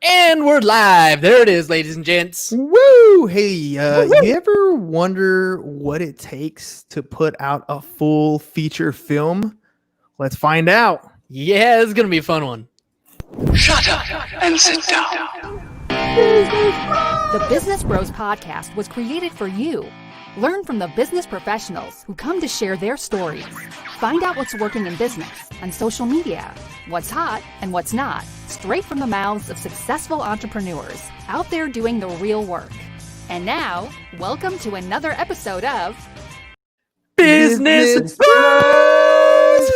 And we're live. There it is, ladies and gents. Woo! Hey, you ever wonder what it takes to put out a full feature film? Let's find out. Yeah, this is going to be a fun one. Shut up and sit down. The Business Bros Podcast was created for you. Learn from the business professionals who come to share their stories. Find out what's working in business and social media, what's hot and what's not, straight from the mouths of successful entrepreneurs out there doing the real work. And now, welcome to another episode of Business Bros!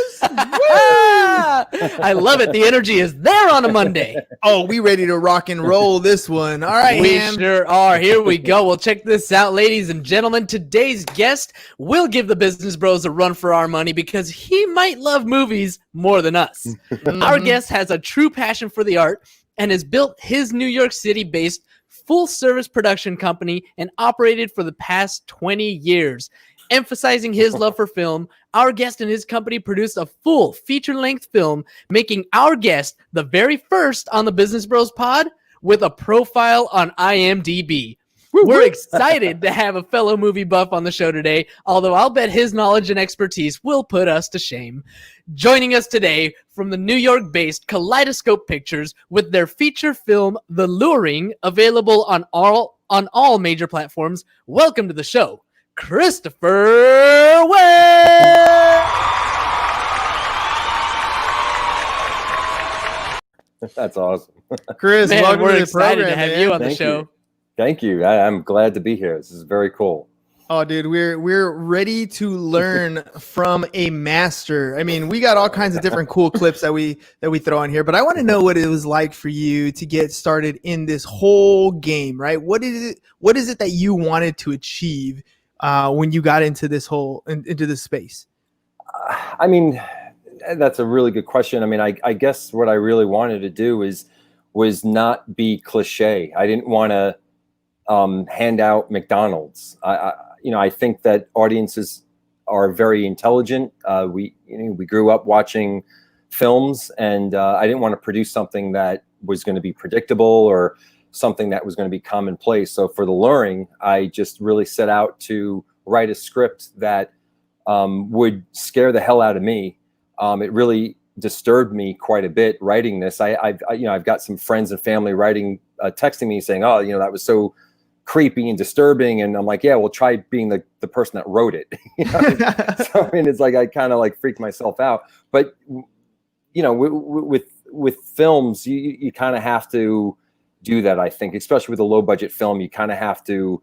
I love it. The energy is there on a Monday. Oh, we ready to rock and roll this one. All right, We Ham. sure are. Here we go. Well, check this out, ladies and gentlemen. Today's guest will give the Business Bros a run for our money because he might love movies more than us. Our guest has a true passion for the art and has built his New York City-based full-service production company and operated for the past 20 years. Emphasizing his love for film, our guest and his company produced a full feature-length film, making our guest the very first on the Business Bros pod with a profile on IMDb. We're excited to have a fellow movie buff on the show today, although I'll bet his knowledge and expertise will put us to shame. Joining us today from the New York-based Kaleidoscope Pictures with their feature film, The Luring, available on all major platforms. Welcome to the show, Christopher Ware. That's awesome. Chris, Man, welcome we're to the excited program, to have man. you on the Thank show. you. Thank you. I'm glad to be here. This is very cool. Oh, dude, we're ready to learn from a master. I mean, we got all kinds of different cool clips that we throw on here, but I want to know what it was like for you to get started in this whole game, right? What is it that you wanted to achieve when you got into this into this space? I mean, that's a really good question. I mean, I guess what I really wanted to do was not be cliche. I didn't want to hand out McDonald's. I think that audiences are very intelligent. We grew up watching films, and I didn't want to produce something that was going to be predictable or something that was going to be commonplace. So for The Luring, I just really set out to write a script that would scare the hell out of me. It really disturbed me quite a bit writing this. I've got some friends and family texting me saying, "Oh, that was so creepy and disturbing," and I'm like, "Yeah, well, try being the person that wrote it." So I mean, it's like I kind of like freaked myself out. But with films, you kind of have to do that. I think, especially with a low budget film, you kind of have to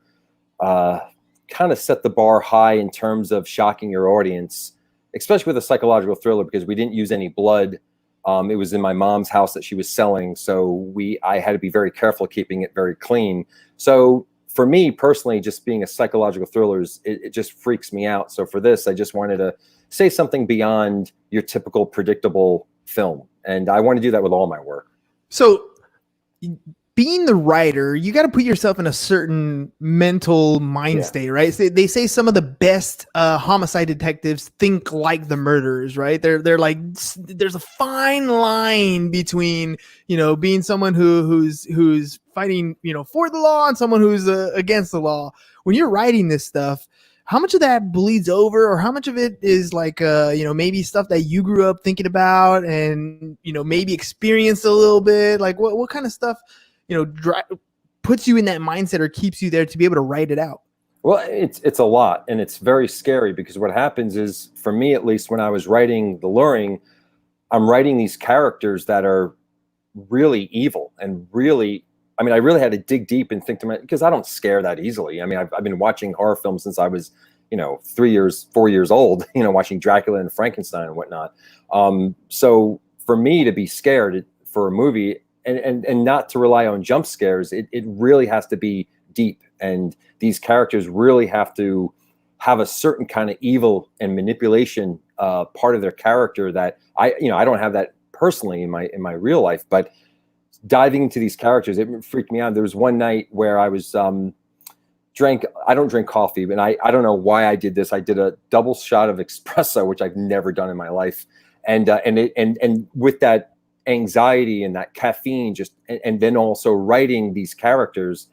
kind of set the bar high in terms of shocking your audience, especially with a psychological thriller, because we didn't use any blood. It was in my mom's house that she was selling, so I had to be very careful keeping it very clean. So for me personally, just being a psychological thriller, it just freaks me out. So for this, I just wanted to say something beyond your typical predictable film, and I want to do that with all my work. So, being the writer, you got to put yourself in a certain mental mind state, right? So they say some of the best homicide detectives think like the murderers, right? They're like, there's a fine line between, being someone who's fighting, for the law and someone who's against the law. When you're writing this stuff, how much of that bleeds over, or how much of it is like, maybe stuff that you grew up thinking about and, maybe experienced a little bit? Like what kind of stuff, puts you in that mindset or keeps you there to be able to write it out? Well, it's a lot, and it's very scary, because what happens is, for me at least, when I was writing The Luring, I'm writing these characters that are really evil and really, I really had to dig deep and think to myself, because I don't scare that easily. I mean, I've been watching horror films since I was, 4 years old, watching Dracula and Frankenstein and whatnot. So for me to be scared for a movie, and not to rely on jump scares, it really has to be deep. And these characters really have to have a certain kind of evil and manipulation part of their character that I don't have that personally in my real life. But diving into these characters, it freaked me out. There was one night where I was I don't drink coffee, and I don't know why I did this. I did a double shot of espresso, which I've never done in my life. And with that anxiety and that caffeine, and then also writing these characters,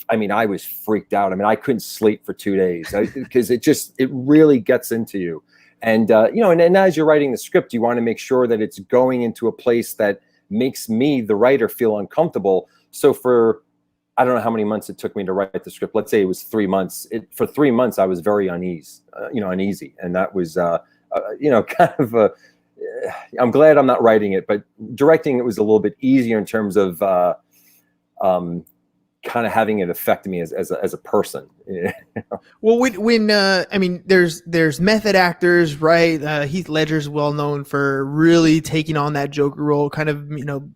I was freaked out. I couldn't sleep for 2 days because it really gets into you. And, and as you're writing the script, you want to make sure that it's going into a place that makes me, the writer, feel uncomfortable. So I don't know how many months it took me to write the script. Let's say it was 3 months. For 3 months, I was very uneasy. And that was, kind of I'm glad I'm not writing it, but directing it was a little bit easier in terms of kind of having it affect me as a person. Well, when there's method actors, right? Heath Ledger's well known for really taking on that Joker role. Kind of,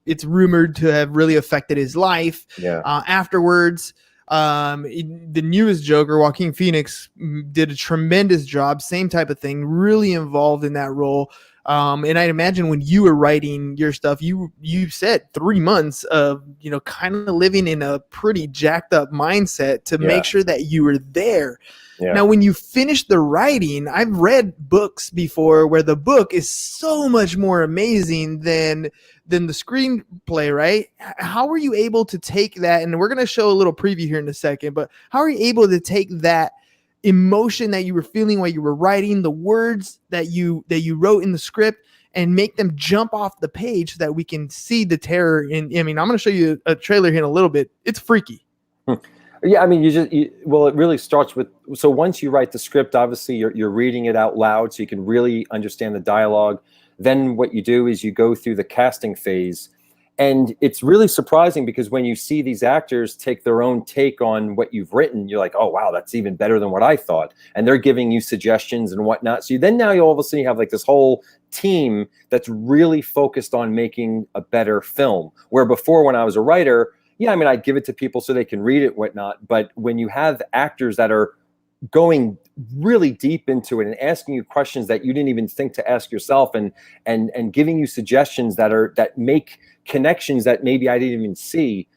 it's rumored to have really affected his life. Yeah. Afterwards, the newest Joker, Joaquin Phoenix, did a tremendous job. Same type of thing. Really involved in that role. And I imagine when you were writing your stuff, you said 3 months of, kind of living in a pretty jacked up mindset to make sure that you were there. Yeah. Now, when you finish the writing, I've read books before where the book is so much more amazing than the screenplay, right? How were you able to take that? And we're going to show a little preview here in a second, but how are you able to take that emotion that you were feeling while you were writing, the words that you wrote in the script, and make them jump off the page so that we can see the terror in? I'm going to show you a trailer here in a little bit. It's freaky. Yeah, it really starts with, so once you write the script, obviously you're reading it out loud so you can really understand the dialogue. Then what you do is you go through the casting phase. And it's really surprising because when you see these actors take their own take on what you've written, you're like, oh, wow, that's even better than what I thought. And they're giving you suggestions and whatnot. So now you all of a sudden you have like this whole team that's really focused on making a better film. Where before, when I was a writer, I'd give it to people so they can read it and whatnot. But when you have actors that are going really deep into it and asking you questions that you didn't even think to ask yourself, and giving you suggestions that make connections that maybe I didn't even see,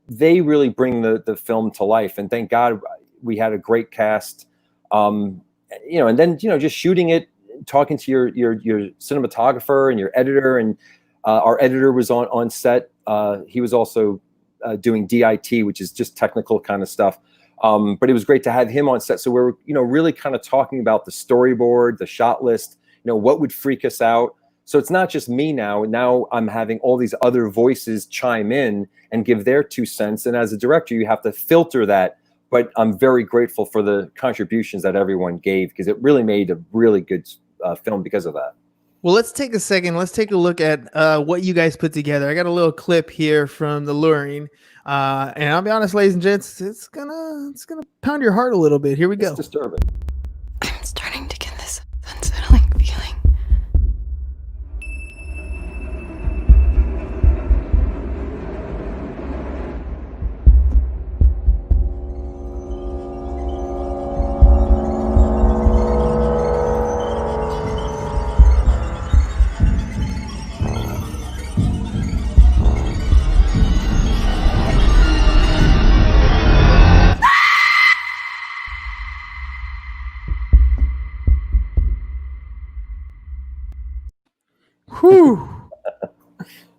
they really bring the film to life. And thank God we had a great cast. And then just shooting it, talking to your cinematographer and your editor, and our editor was on set. He was also doing DIT, which is just technical kind of stuff. But it was great to have him on set. So we're, really kind of talking about the storyboard, the shot list, what would freak us out. So it's not just me now. Now I'm having all these other voices chime in and give their 2 cents. And as a director, you have to filter that. But I'm very grateful for the contributions that everyone gave, because it really made a really good film because of that. Well, let's take a second. Let's take a look at what you guys put together. I got a little clip here from The Luring. And I'll be honest, ladies and gents, it's gonna pound your heart a little bit. Here we go. It's disturbing. I'm starting to get this unsettling feeling. Whew.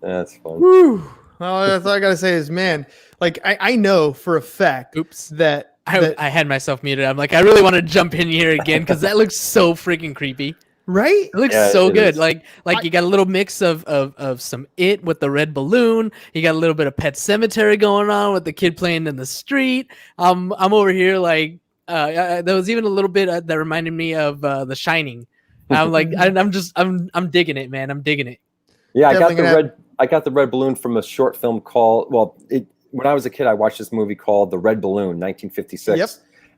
That's fun. Whew. Well, that's all I gotta say is, man, like I know for a fact that I had myself muted. I'm like, I really want to jump in here again because that looks so freaking creepy. Right? It looks so good. Is. Like you got a little mix of some It with the red balloon. You got a little bit of Pet Sematary going on with the kid playing in the street. I'm over here like there was even a little bit that reminded me of The Shining. I'm like I'm digging it, man. I'm digging it. Yeah, I got the red balloon from a short film called, when I was a kid, I watched this movie called The Red Balloon, 1956. Yep.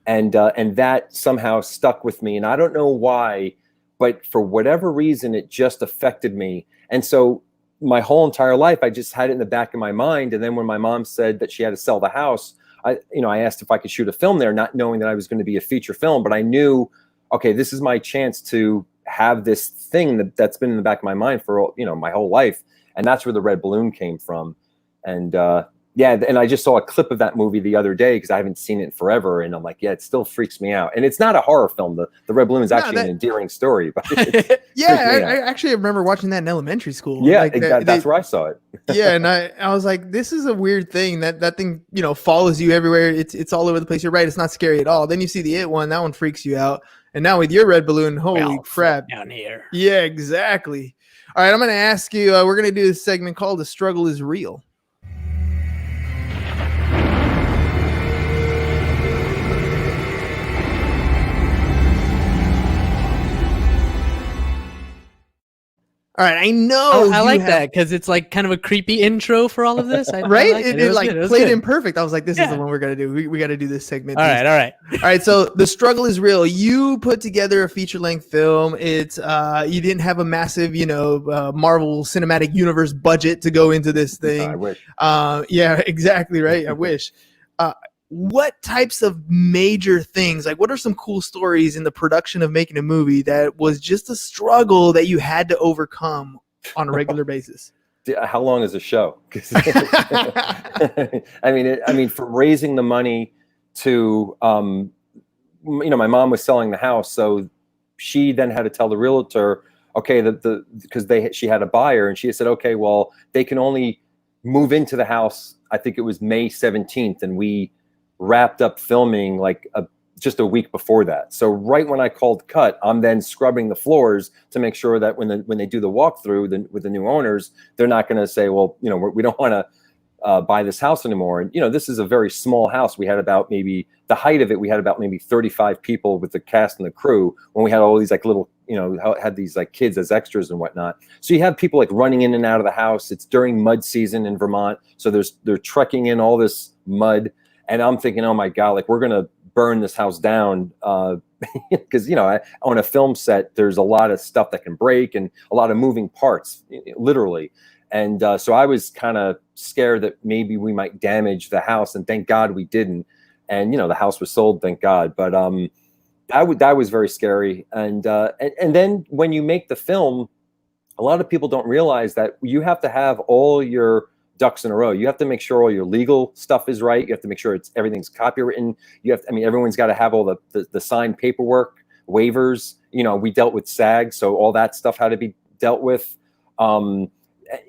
And that somehow stuck with me. And I don't know why, but for whatever reason, it just affected me. And so my whole entire life, I just had it in the back of my mind. And then when my mom said that she had to sell the house, I asked if I could shoot a film there, not knowing that I was going to be a feature film. But I knew, okay, this is my chance to have this thing that's been in the back of my mind for my whole life. And that's where the red balloon came from. And Yeah, and I just saw a clip of that movie the other day because I haven't seen it in forever, and I'm like, yeah, it still freaks me out. And it's not a horror film. The Red Balloon is actually an endearing story, but yeah, I actually remember watching that in elementary school. Yeah, like that's where I saw it. Yeah, and I was like, this is a weird thing that thing, you know, follows you everywhere. It's all over the place. You're right. It's not scary at all. Then you see the It one. That one freaks you out. And now with your Red Balloon, holy crap! Down here. Yeah, exactly. All right, I'm going to ask you. We're going to do this segment called "The Struggle Is Real." All right, I know. Oh, I like that because it's like kind of a creepy intro for all of this, right? I It like played in perfect. I was like, "This is the one we're gonna do. We got to do this segment." All right. All right. So The Struggle Is Real. You put together a feature-length film. It's you didn't have a massive, Marvel Cinematic Universe budget to go into this thing. I wish. Yeah, exactly. Right. I wish. What types of major things, like what are some cool stories in the production of making a movie that was just a struggle that you had to overcome on a regular basis? How long is a show? I mean, from raising the money to, my mom was selling the house, so she then had to tell the realtor, okay, because she had a buyer, and she said, okay, well, they can only move into the house. I think it was May 17th, and we wrapped up filming like just a week before that. So right when I called cut, I'm then scrubbing the floors to make sure that when they do the walkthrough with the new owners, they're not going to say, well, we don't want to buy this house anymore. And this is a very small house. We had about maybe the height of it. We had about maybe 35 people with the cast and the crew when we had all these like little, had these like kids as extras and whatnot. So you have people like running in and out of the house. It's during mud season in Vermont. So they're trekking in all this mud. And I'm thinking, oh my God, like we're going to burn this house down. Because, on a film set, there's a lot of stuff that can break and a lot of moving parts, literally. And so I was kind of scared that maybe we might damage the house. And thank God we didn't. And, the house was sold, thank God. But that was very scary. And then when you make the film, a lot of people don't realize that you have to have all your ducks in a row. You have to make sure all your legal stuff is right. You have to make sure everything's copywritten. Everyone's got to have all the signed paperwork, waivers. We dealt with SAG, so all that stuff had to be dealt with. And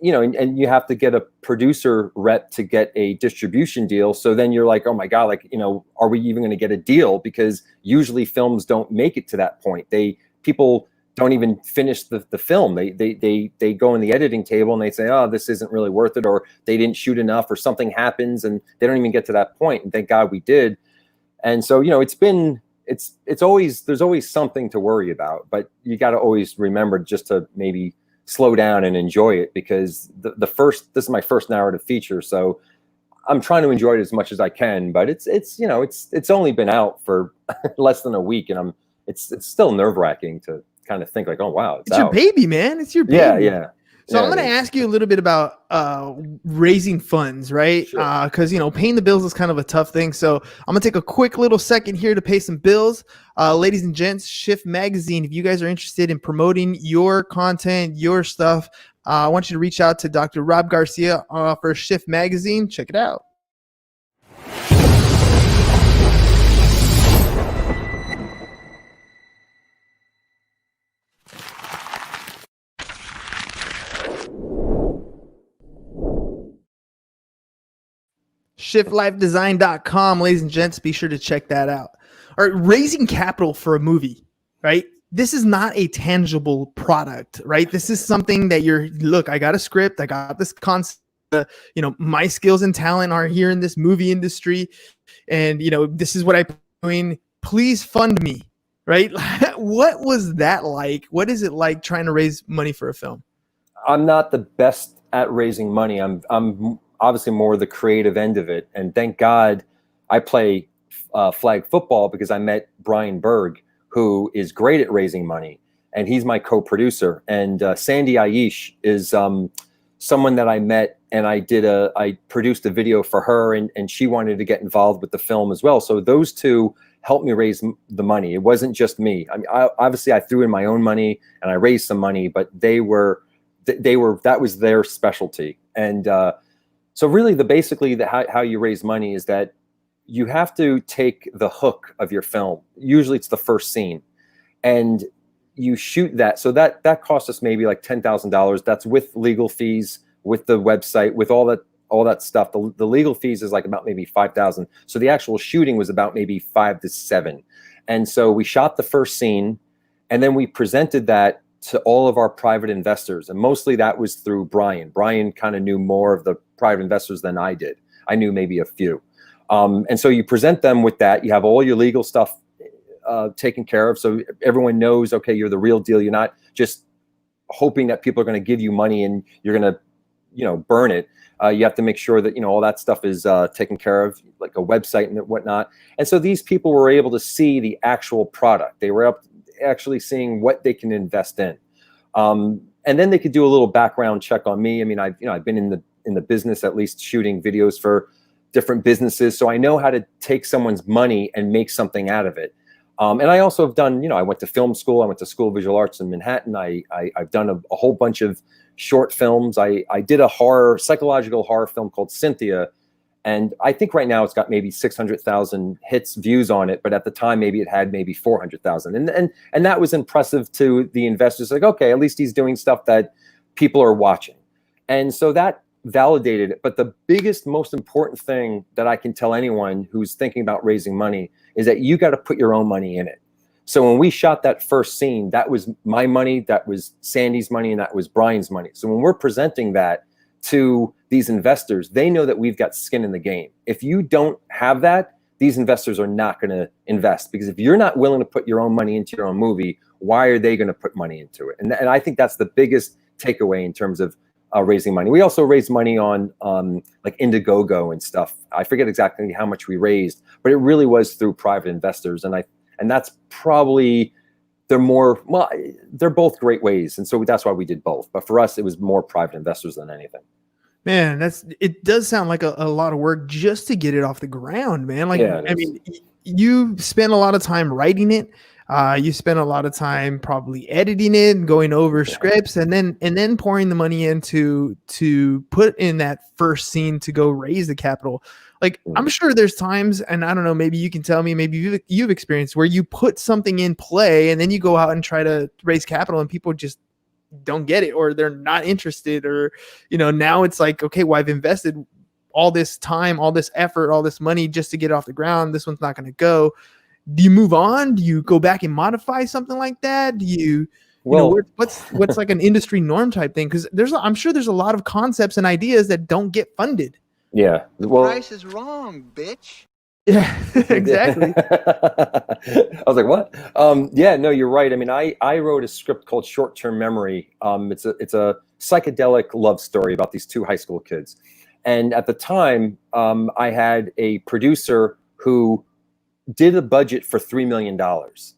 you have to get a producer rep to get a distribution deal. So then you're like, oh my God, like, are we even going to get a deal? Because usually films don't make it to that point. People don't even finish the film. They go in the editing table and they say, oh, this isn't really worth it, or they didn't shoot enough, or something happens and they don't even get to that point. And thank God we did. And so, there's always something to worry about, but you got to always remember just to maybe slow down and enjoy it, because this is my first narrative feature. So I'm trying to enjoy it as much as I can, but it's only been out for less than a week, and it's still nerve-wracking to kind of think like, oh wow, it's your baby, man. It's your baby. Yeah. So I'm going to ask you a little bit about raising funds, right? Because paying the bills is kind of a tough thing. So I'm going to take a quick little second here to pay some bills. Ladies and gents, Shift Magazine, if you guys are interested in promoting your content, your stuff, I want you to reach out to Dr. Rob Garcia for Shift Magazine. Check it out. ShiftLifeDesign.com, ladies and gents, be sure to check that out. All right, raising capital for a movie, right? This is not a tangible product, right? This is something that look, I got a script, I got this concept, my skills and talent are here in this movie industry, and this is what I'm doing. Please fund me, right? What was that like? What is it like trying to raise money for a film? I'm not the best at raising money. I'm obviously more the creative end of it. And thank God I play flag football, because I met Brian Berg, who is great at raising money. And he's my co-producer. And Sandy Aish is someone that I met, and I produced a video for her, and she wanted to get involved with the film as well. So those two helped me raise the money. It wasn't just me. I mean, obviously I threw in my own money and I raised some money, but that was their specialty. And So really basically how you raise money is that you have to take the hook of your film. Usually it's the first scene, and you shoot that. So that costs us maybe like $10,000. That's with legal fees, with the website, with all that stuff. The legal fees is like about maybe 5,000. So the actual shooting was about maybe 5 to 7. And so we shot the first scene, and then we presented that to all of our private investors. And mostly that was through Brian. Brian kind of knew more of the private investors than I did. I knew maybe a few. And so you present them with that. You have all your legal stuff taken care of. So everyone knows, okay, you're the real deal. You're not just hoping that people are going to give you money and you're going to, burn it. You have to make sure that, all that stuff is taken care of, like a website and whatnot. And so these people were able to see the actual product. They were actually seeing what they can invest in. And then they could do a little background check on me. I mean, I've been in the business, at least shooting videos for different businesses. So I know how to take someone's money and make something out of it. And I also have done, I went to film school. I went to School of Visual Arts in Manhattan. I've done a whole bunch of short films. I did a psychological horror film called Cynthia. And I think right now it's got maybe 600,000 views on it. But at the time, maybe it had maybe 400,000. And that was impressive to the investors. Like, okay, at least he's doing stuff that people are watching. And so that validated it. But the biggest, most important thing that I can tell anyone who's thinking about raising money is that you got to put your own money in it. So when we shot that first scene, that was my money, that was Sandy's money, and that was Brian's money. So when we're presenting that to these investors, they know that we've got skin in the game. If you don't have that, these investors are not going to invest, because if you're not willing to put your own money into your own movie, why are they going to put money into it? And I think that's the biggest takeaway in terms of raising money. We also raised money on like Indiegogo and stuff. I forget exactly how much we raised, but it really was through private investors. And that's probably, they're both great ways. And so that's why we did both. But for us, it was more private investors than anything. Man, it does sound like a lot of work just to get it off the ground, man. Like, Yeah, I mean, you spend a lot of time writing it. You spend a lot of time probably editing it and going over scripts, and then pouring the money in to put in that first scene to go raise the capital. Like, I'm sure there's times, and I don't know, maybe you can tell me, maybe you've experienced where you put something in play and then you go out and try to raise capital and people just don't get it, or they're not interested, or now it's like, okay, well, I've invested all this time, all this effort, all this money just to get it off the ground. This one's not going to go. Do you move on? Do you go back and modify something like that? Do you, what's like an industry norm type thing? Because I'm sure there's a lot of concepts and ideas that don't get funded. Yeah. Well, price is wrong, bitch. Yeah, exactly. I was like, what? Yeah, no, you're right. I mean, I wrote a script called Short-Term Memory. It's a psychedelic love story about these two high school kids. And at the time, I had a producer who did a budget for $3 million,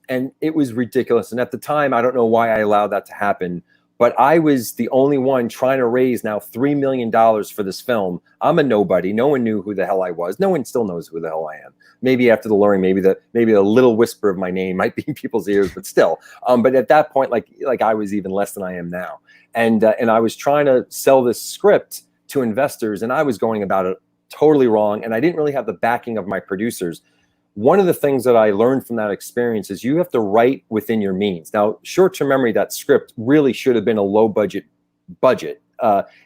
and it was ridiculous. And at the time, I don't know why I allowed that to happen, but I was the only one trying to raise now $3 million for this film. I'm a nobody. No one knew who the hell I was. No one still knows who the hell I am. Maybe after the luring, maybe a little whisper of my name might be in people's ears, but still. But at that point, like I was even less than I am now. And I was trying to sell this script to investors, and I was going about it totally wrong. And I didn't really have the backing of my producers. One of the things that I learned from that experience is you have to write within your means. Now, Short-Term Memory, that script really should have been a low budget.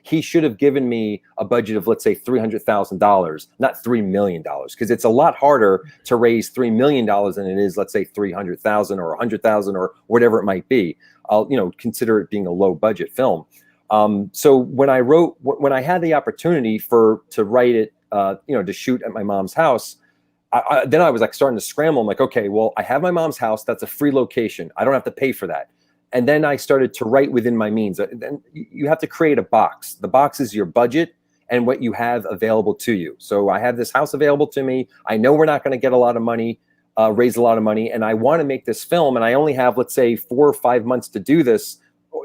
He should have given me a budget of, let's say, $300,000, not $3 million, because it's a lot harder to raise $3 million than it is, let's say, $300,000 or $100,000 or whatever it might be. I'll, consider it being a low budget film. So when I had the opportunity to write it, to shoot at my mom's house, then I was like starting to scramble. I'm like, okay, well, I have my mom's house. That's a free location. I don't have to pay for that. And then I started to write within my means. Then you have to create a box. The box is your budget and what you have available to you. So I have this house available to me. I know we're not going to get a lot of money, raise a lot of money, and I want to make this film. And I only have, let's say, 4 or 5 months to do this,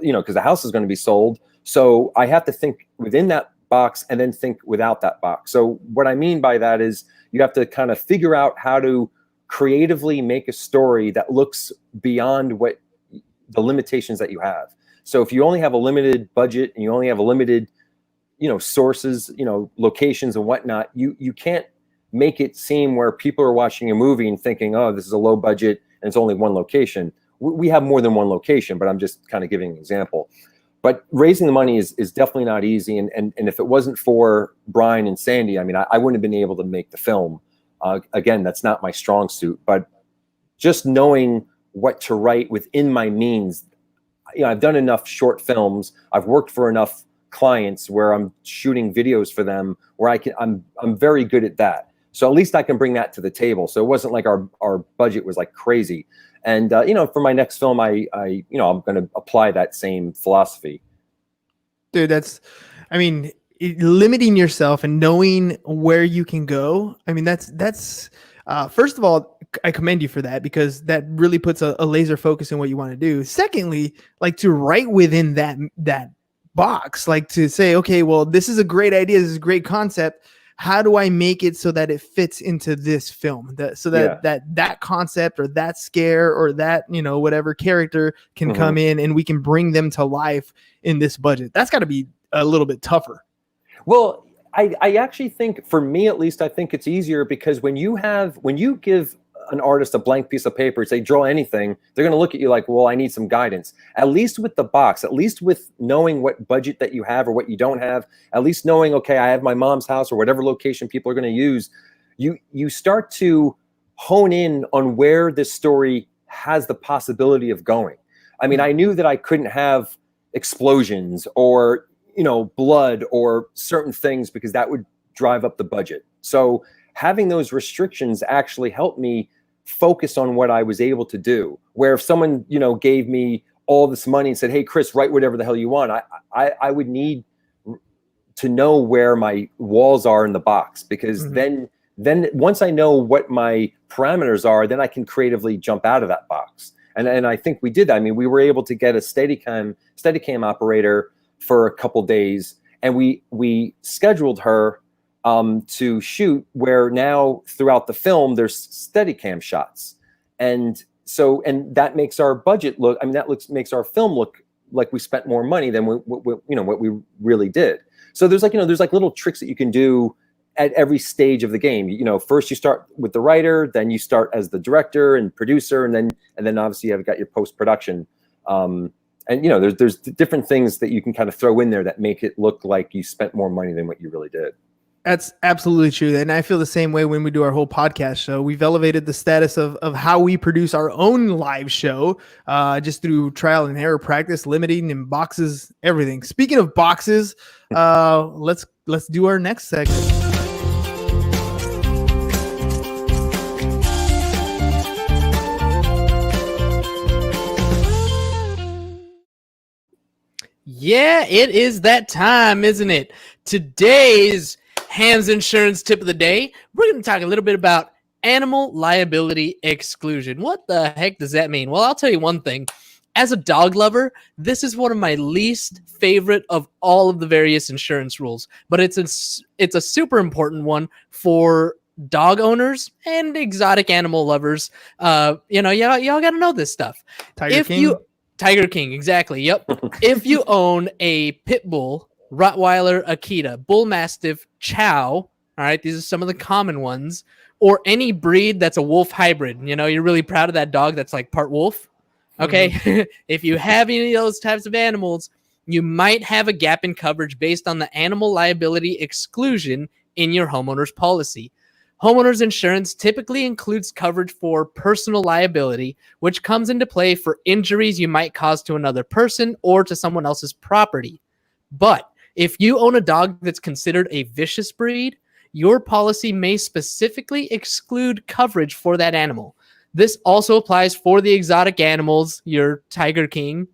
because the house is going to be sold. So I have to think within that box and then think without that box. So what I mean by that is you have to kind of figure out how to creatively make a story that looks beyond what the limitations that you have. So if you only have a limited budget and you only have a limited, sources, locations and whatnot, you can't make it seem where people are watching a movie and thinking, oh, this is a low budget and it's only one location. We have more than one location, but I'm just kind of giving an example. But raising the money is definitely not easy. And if it wasn't for Brian and Sandy, I mean, I wouldn't have been able to make the film. Again, that's not my strong suit, but just knowing what to write within my means. I've done enough short films. I've worked for enough clients where I'm shooting videos for them where I'm very good at that. So at least I can bring that to the table. So it wasn't like our budget was like crazy. And for my next film, I'm going to apply that same philosophy. Dude, limiting yourself and knowing where you can go. I mean, that's first of all, I commend you for that, because that really puts a laser focus in what you want to do. Secondly, like to write within that box, like to say, okay, well, this is a great idea. This is a great concept. How do I make it so that it fits into this film? That concept or that scare or that, whatever character can come in and we can bring them to life in this budget. That's got to be a little bit tougher. Well, I actually think, for me at least, I think it's easier because when you give an artist a blank piece of paper, say draw anything, they're going to look at you like, well, I need some guidance. At least with the box, at least with knowing what budget that you have or what you don't have, at least knowing, okay, I have my mom's house or whatever location people are going to use, you start to hone in on where this story has the possibility of going. I mean, I knew that I couldn't have explosions or blood or certain things because that would drive up the budget. So having those restrictions actually helped me focus on what I was able to do. Where if someone, gave me all this money and said, hey, Chris, write whatever the hell you want, I would need to know where my walls are in the box, because then once I know what my parameters are, then I can creatively jump out of that box. And I think we did that. I mean, we were able to get a Steadicam operator for a couple days, and we scheduled her to shoot, where now throughout the film there's Steadicam shots, and that makes our budget look. I mean, makes our film look like we spent more money than what we really did. So there's little tricks that you can do at every stage of the game. First you start with the writer, then you start as the director and producer, and then obviously you've got your post production. And there's different things that you can kind of throw in there that make it look like you spent more money than what you really did. That's absolutely true. And I feel the same way when we do our whole podcast show. We've elevated the status of how we produce our own live show, just through trial and error practice, limiting and boxes, everything. Speaking of boxes, let's do our next segment. Yeah, it is that time, isn't it? Today's Ham's Insurance Tip of the Day, we're going to talk a little bit about animal liability exclusion. What the heck does that mean? Well, I'll tell you one thing. As a dog lover, this is one of my least favorite of all of the various insurance rules, but it's a super important one for dog owners and exotic animal lovers. Y'all got to know this stuff. Tiger King, exactly. Yep. If you own a pit bull, Rottweiler, Akita, Bull Mastiff, Chow, all right, these are some of the common ones, or any breed that's a wolf hybrid, you're really proud of that dog that's like part wolf. Okay. If you have any of those types of animals, you might have a gap in coverage based on the animal liability exclusion in your homeowner's policy. Homeowners insurance typically includes coverage for personal liability, which comes into play for injuries you might cause to another person or to someone else's property. But if you own a dog that's considered a vicious breed, your policy may specifically exclude coverage for that animal. This also applies for the exotic animals, your Tiger King.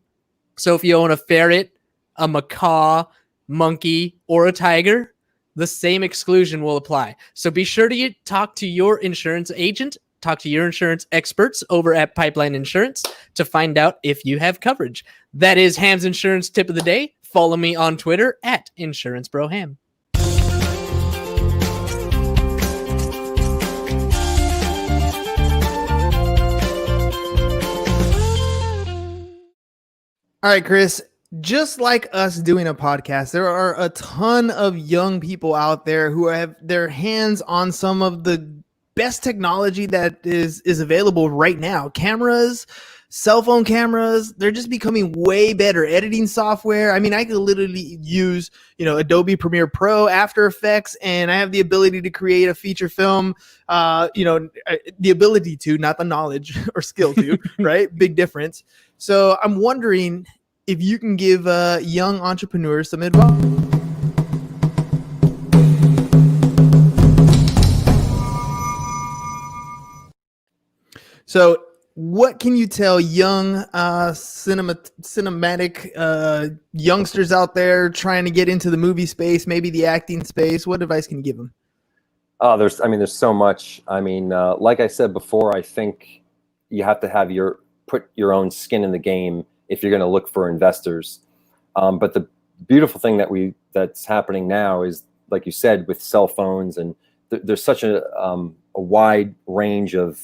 So if you own a ferret, a macaw, monkey, or a tiger, the same exclusion will apply. So be sure to talk to your insurance agent, talk to your insurance experts over at Pipeline Insurance to find out if you have coverage. That is Ham's Insurance Tip of the Day. Follow me on Twitter at InsuranceBroHam. All right, Chris, just like us doing a podcast, there are a ton of young people out there who have their hands on some of the best technology that is available right now. Cameras, cell phone cameras, they're just becoming way better. Editing software. I mean, I could literally use, Adobe Premiere Pro, After Effects, and I have the ability to create a feature film, the ability to, not the knowledge or skill to, right? Big difference. So I'm wondering if you can give young entrepreneurs some advice. So what can you tell young cinematic youngsters out there trying to get into the movie space, maybe the acting space? What advice can you give them? There's so much. Like I said before, I think you have to put your own skin in the game if you're going to look for investors. But the beautiful thing that's happening now is, like you said, with cell phones, and there's such a wide range of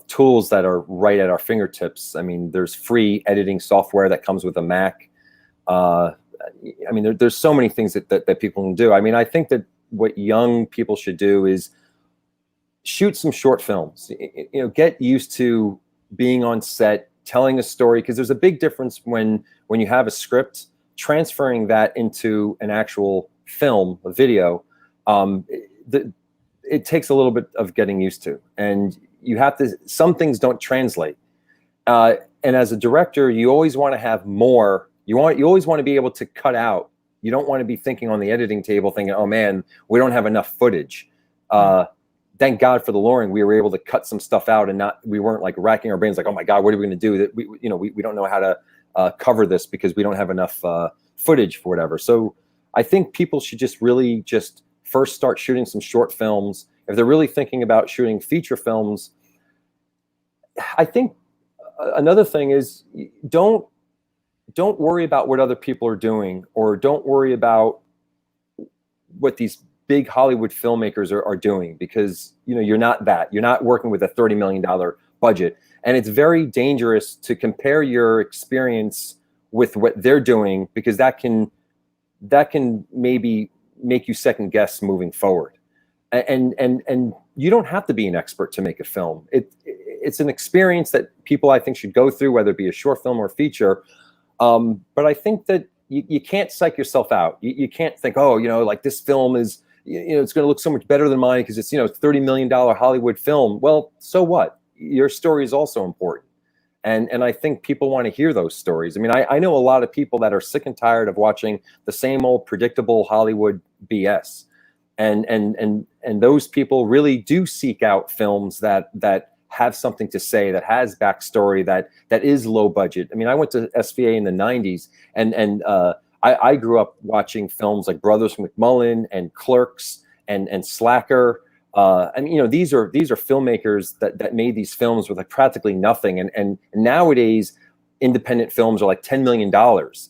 tools that are right at our fingertips. I mean, there's free editing software that comes with a Mac. There's so many things that people can do. I mean, I think that what young people should do is shoot some short films. Get used to being on set, telling a story, because there's a big difference when you have a script, transferring that into an actual film, a video. It takes a little bit of getting used to, and you have to. Some things don't translate, and as a director, you always want to have more. You always want to be able to cut out. You don't want to be thinking on the editing table, thinking, "Oh man, we don't have enough footage." Thank God for the luring, we were able to cut some stuff out, and we weren't like racking our brains like, "Oh my God, what are we going to do?" That we don't know how to cover this because we don't have enough footage for whatever. So I think people should just really just first start shooting some short films. If they're really thinking about shooting feature films, I think another thing is don't worry about what other people are doing, or don't worry about what these big Hollywood filmmakers are doing, because you're not that. You're not working with a $30 million budget, and it's very dangerous to compare your experience with what they're doing, because that can maybe make you second guess moving forward. And you don't have to be an expert to make a film. It's an experience that people, I think, should go through, whether it be a short film or a feature. But I think that you can't psych yourself out. You can't think, oh, like this film is, it's going to look so much better than mine because it's, $30 million Hollywood film. Well, so what? Your story is also important. And I think people want to hear those stories. I mean, I know a lot of people that are sick and tired of watching the same old predictable Hollywood BS. And those people really do seek out films that have something to say, that has backstory, that is low budget. I mean, I went to SVA in the 90s, and I grew up watching films like Brothers McMullen and Clerks and Slacker. These are filmmakers that made these films with like practically nothing. And nowadays, independent films are like $10 million.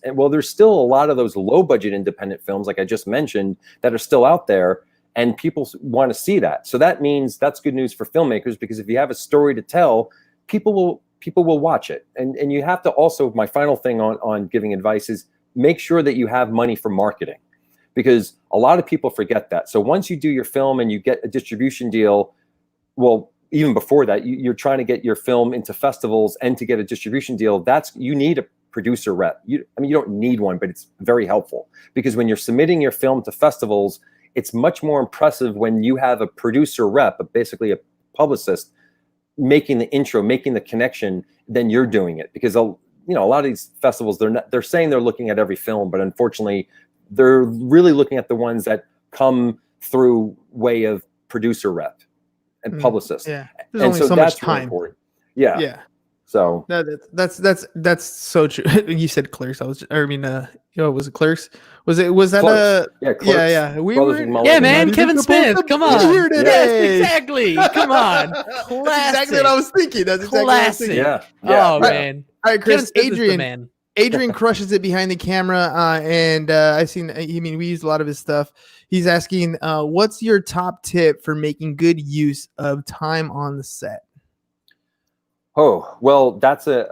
And well, there's still a lot of those low budget independent films, like I just mentioned, that are still out there, and people want to see that. So that means that's good news for filmmakers, because if you have a story to tell, people will watch it. And you have to also, my final thing on giving advice is make sure that you have money for marketing, because a lot of people forget that. So once you do your film and you get a distribution deal, well, even before that, you're trying to get your film into festivals, and to get a distribution deal, you need a producer rep. You don't need one, but it's very helpful, because when you're submitting your film to festivals, it's much more impressive when you have a producer rep, basically a publicist, making the intro, making the connection, than you're doing it. Because a lot of these festivals, they're saying they're looking at every film, but unfortunately, they're really looking at the ones that come through way of producer rep and publicist. Yeah, and only so much time. Really important. Yeah. So that's so true. You said Clerks. Was it Clerks? Was that Clerks. Clerks. Yeah. Yeah, man. Kevin Smith. Come on. Yes, exactly. Come on. That's exactly what I was thinking. That's exactly what I was thinking. Yeah. Oh man. All right, Chris. Adrian. Adrian crushes it behind the camera, and I've seen. We use a lot of his stuff. He's asking, what's your top tip for making good use of time on the set? Oh, well, that's an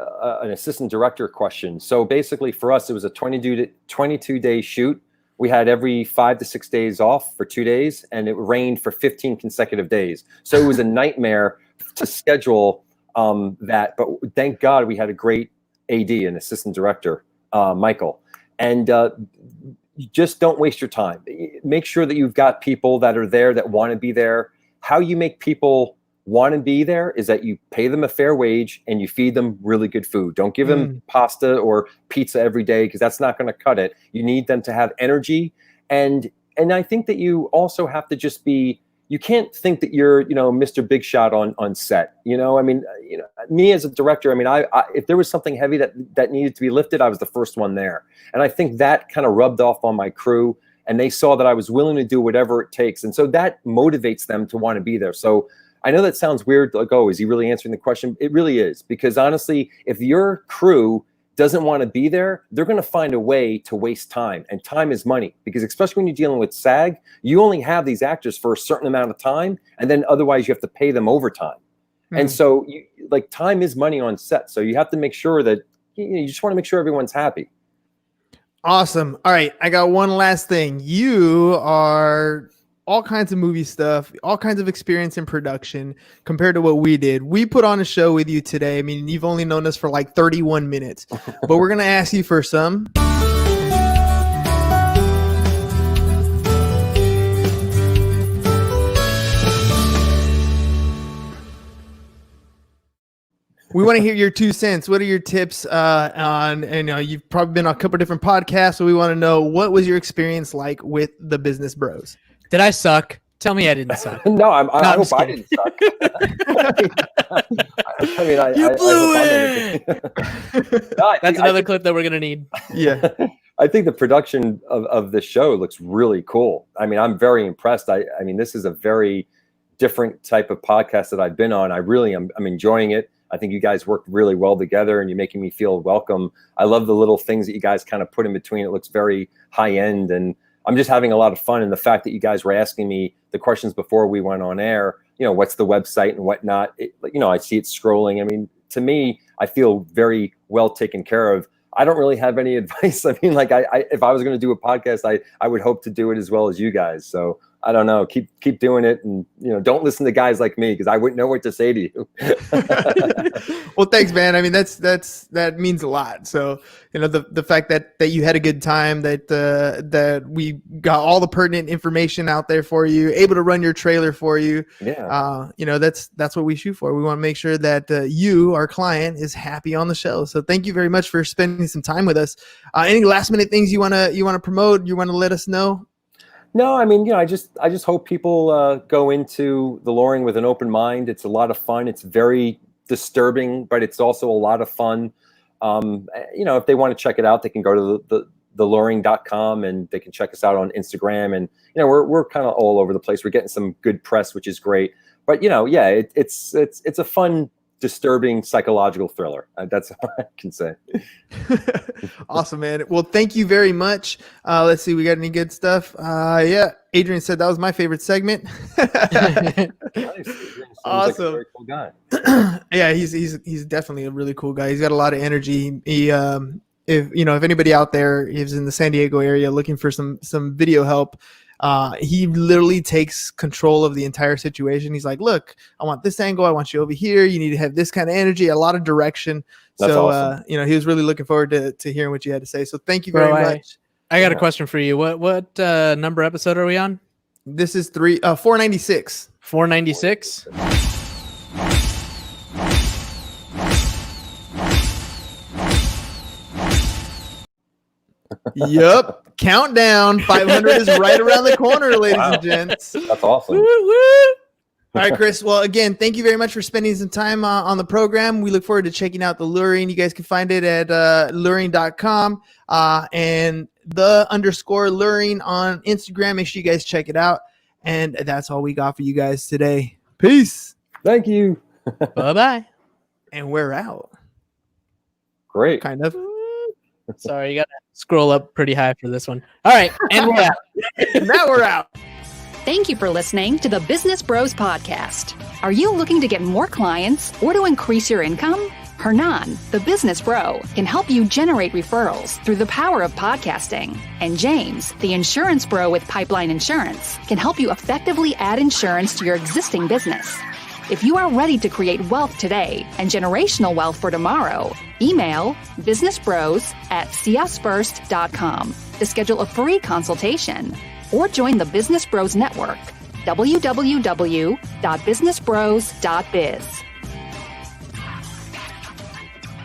assistant director question. So basically for us, it was a 22-day shoot. We had every 5 to 6 days off for 2 days, and it rained for 15 consecutive days. So it was a nightmare to schedule that. But thank God we had a great AD, an assistant director, Michael. And you just don't waste your time. Make sure that you've got people that are there that want to be there. How you make people want to be there is that you pay them a fair wage and you feed them really good food. Don't give them pasta or pizza every day, because that's not going to cut it. You need them to have energy. And I think that you also have to just be, you can't think that you're, Mr. Big Shot on set. I mean, me as a director, I mean, I if there was something heavy that needed to be lifted, I was the first one there. And I think that kind of rubbed off on my crew, and they saw that I was willing to do whatever it takes. And so that motivates them to want to be there. So I know that sounds weird, like, oh, is he really answering the question? It really is, because honestly, if your crew doesn't want to be there, they're going to find a way to waste time, and time is money, because especially when you're dealing with SAG, you only have these actors for a certain amount of time, and then otherwise you have to pay them overtime. And so time is money on set. So you have to make sure that you just want to make sure everyone's happy. Awesome. All right. I got one last thing. You are all kinds of movie stuff, all kinds of experience in production compared to what we did. We put on a show with you today. I mean, you've only known us for like 31 minutes, but we're going to ask you for some. We want to hear your 2 cents. What are your tips on, you've probably been on a couple of different podcasts, so we want to know, what was your experience like with the Business Bros? Did I suck? Tell me I didn't suck. No, I hope I didn't suck. You blew it. That's another clip that we're going to need. Yeah. I think the production of the show looks really cool. I mean, I'm very impressed. I mean, this is a very different type of podcast that I've been on. I'm enjoying it. I think you guys work really well together, and you're making me feel welcome. I love the little things that you guys kind of put in between. It looks very high end, and I'm just having a lot of fun. And the fact that you guys were asking me the questions before we went on air, what's the website and whatnot, I see it scrolling. I mean, to me, I feel very well taken care of. I don't really have any advice. I mean, if I was going to do a podcast, I would hope to do it as well as you guys. So I don't know, keep doing it, and don't listen to guys like me, because I wouldn't know what to say to you. Well, thanks, man. I mean, that means a lot. So the fact that you had a good time, that we got all the pertinent information out there for you, able to run your trailer for you. Yeah. That's what we shoot for. We want to make sure that you, our client, is happy on the show. So thank you very much for spending some time with us. Any last minute things you want to promote? You want to let us know? No, I mean, I just hope people go into the luring with an open mind. It's a lot of fun. It's very disturbing, but it's also a lot of fun. If they want to check it out, they can go to theluring.com, and they can check us out on Instagram. And we're kind of all over the place. We're getting some good press, which is great. But it's a fun, disturbing psychological thriller. That's all I can say. Awesome, man. Well, thank you very much. Let's see, we got any good stuff? Yeah, Adrian said that was my favorite segment. Nice. Awesome. Like a very cool guy. Yeah, he's definitely a really cool guy. He's got a lot of energy. He if anybody out there is in the San Diego area looking for some video help, he literally takes control of the entire situation. He's like, look, I want this angle. I want you over here. You need to have this kind of energy, a lot of direction. That's so, awesome. He was really looking forward to hearing what you had to say. So thank you very much. I got a question for you. What number episode are we on? This is 496. 496? Yep. Countdown. 500 is right around the corner, ladies and gents. That's awesome. Woo, woo. All right, Chris. Well, again, thank you very much for spending some time on the program. We look forward to checking out The Luring. You guys can find it at luring.com and _luring on Instagram. Make sure you guys check it out. And that's all we got for you guys today. Peace. Thank you. Bye-bye. And we're out. Great. Kind of. Sorry, you got to scroll up pretty high for this one. All right, and we're out. Now we're out. Thank you for listening to the Business Bros Podcast. Are you looking to get more clients or to increase your income? Hernan, the business bro, can help you generate referrals through the power of podcasting. And James, the insurance bro with Pipeline Insurance, can help you effectively add insurance to your existing business. If you are ready to create wealth today and generational wealth for tomorrow, email businessbros@csfirst.com to schedule a free consultation or join the Business Bros Network, www.businessbros.biz.